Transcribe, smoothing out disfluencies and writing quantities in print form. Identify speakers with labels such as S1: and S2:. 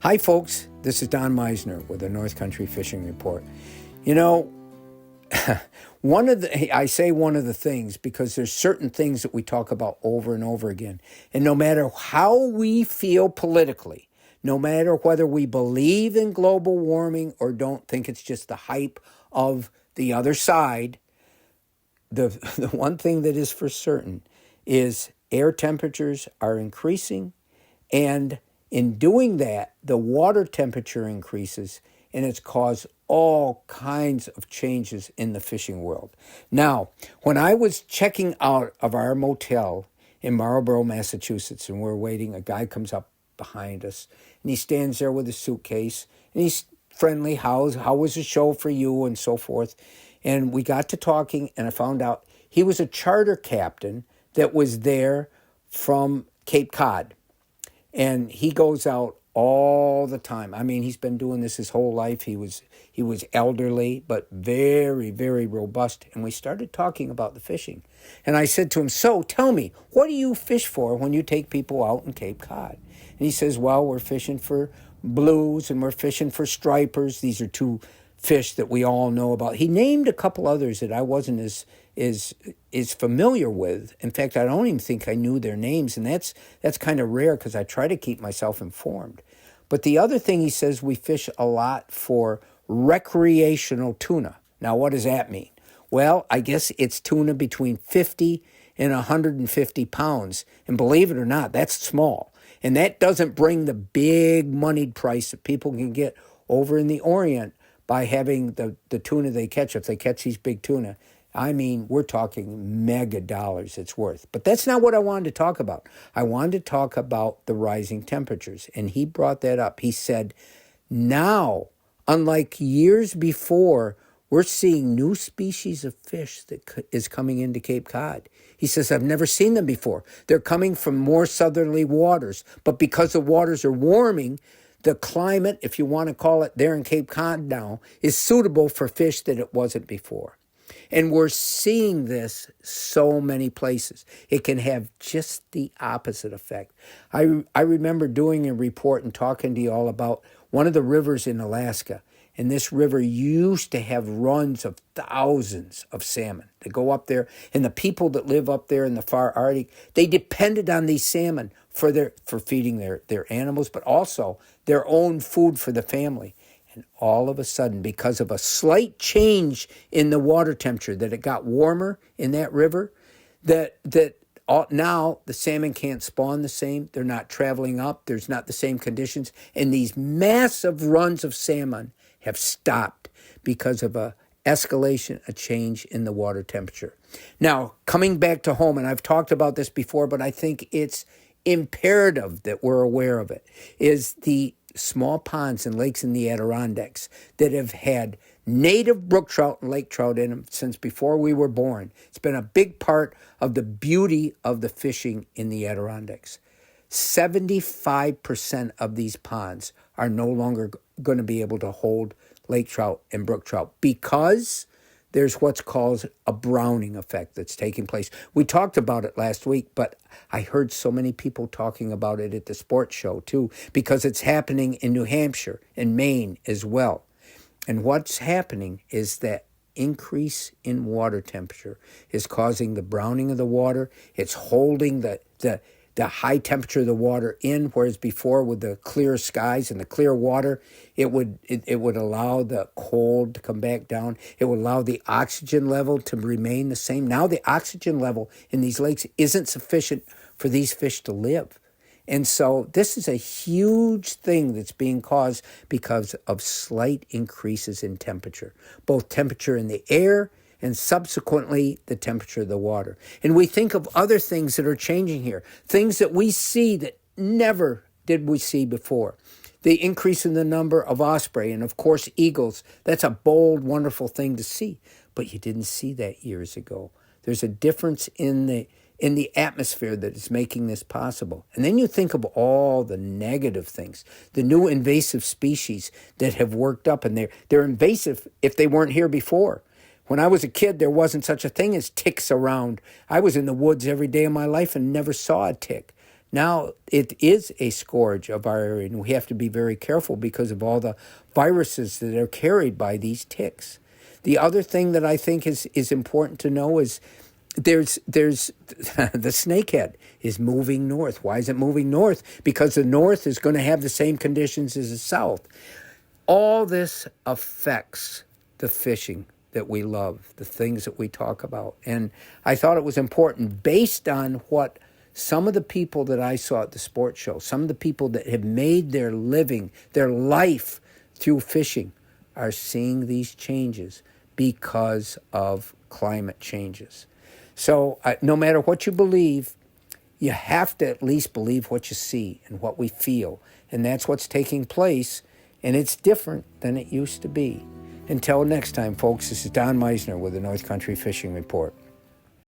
S1: Hi, folks. This is Don Meisner with the North Country Fishing Report. You know, I say one of the things because there's certain things that we talk about over and over again. And no matter how we feel politically, no matter whether we believe in global warming or don't think it's just the hype of the other side, the one thing that is for certain is air temperatures are increasing, and in doing that, the water temperature increases, and it's caused all kinds of changes in the fishing world. Now, when I was checking out of our motel in Marlborough, Massachusetts, and we're waiting, a guy comes up behind us, and he stands there with a suitcase, and he's friendly. How was the show for you, and so forth. And we got to talking, and I found out he was a charter captain that was there from Cape Cod. And he goes out all the time. I mean, he's been doing this his whole life. He was elderly, but very, very robust. And we started talking about the fishing. And I said to him, so tell me, what do you fish for when you take people out in Cape Cod? And he says, well, we're fishing for blues and we're fishing for stripers. These are two fish that we all know about. He named a couple others that I wasn't as familiar with. In fact, I don't even think I knew their names, and that's kind of rare because I try to keep myself informed. But the other thing he says, we fish a lot for recreational tuna. Now, what does that mean? Well, I guess it's tuna between 50 and 150 pounds. And believe it or not, that's small. And that doesn't bring the big moneyed price that people can get over in the Orient by having the tuna they catch. If they catch these big tuna, I mean, we're talking mega dollars it's worth. But that's not what I wanted to talk about. I wanted to talk about the rising temperatures. And he brought that up. He said, now, unlike years before, we're seeing new species of fish that is coming into Cape Cod. He says, I've never seen them before. They're coming from more southerly waters. But because the waters are warming, the climate, if you want to call it there in Cape Cod now, is suitable for fish that it wasn't before. And we're seeing this so many places. It can have just the opposite effect. I remember doing a report and talking to you all about one of the rivers in Alaska. And this river used to have runs of thousands of salmon that go up there. And the people that live up there in the far Arctic, they depended on these salmon for feeding their animals, but also their own food for the family. And all of a sudden, because of a slight change in the water temperature, that it got warmer in that river, now the salmon can't spawn the same. They're not traveling up. There's not the same conditions. And these massive runs of salmon have stopped because of a change in the water temperature. Now, coming back to home, and I've talked about this before, but I think it's imperative that we're aware of it, is the small ponds and lakes in the Adirondacks that have had native brook trout and lake trout in them since before we were born. It's been a big part of the beauty of the fishing in the Adirondacks. 75% of these ponds are no longer going to be able to hold lake trout and brook trout because there's what's called a browning effect that's taking place. We talked about it last week, but I heard so many people talking about it at the sports show too, because it's happening in New Hampshire and Maine as well. And what's happening is that increase in water temperature is causing the browning of the water. It's holding the high temperature of the water in, whereas before with the clear skies and the clear water, it would allow the cold to come back down. It would allow the oxygen level to remain the same. Now the oxygen level in these lakes isn't sufficient for these fish to live. And so this is a huge thing that's being caused because of slight increases in temperature, both temperature in the air and subsequently the temperature of the water. And we think of other things that are changing here, things that we see that never did we see before. The increase in the number of osprey and, of course, eagles. That's a bold, wonderful thing to see. But you didn't see that years ago. There's a difference in the atmosphere that is making this possible. And then you think of all the negative things, the new invasive species that have worked up, and they're invasive if they weren't here before. When I was a kid, there wasn't such a thing as ticks around. I was in the woods every day of my life and never saw a tick. Now it is a scourge of our area, and we have to be very careful because of all the viruses that are carried by these ticks. The other thing that I think is important to know is there's the snakehead is moving north. Why is it moving north? Because the north is going to have the same conditions as the south. All this affects the fishing that we love, the things that we talk about. And I thought it was important based on what some of the people that I saw at the sports show, some of the people that have made their living, their life through fishing, are seeing these changes because of climate changes. So no matter what you believe, you have to at least believe what you see and what we feel. And that's what's taking place, and it's different than it used to be. Until next time, folks, this is Don Meisner with the North Country Fishing Report.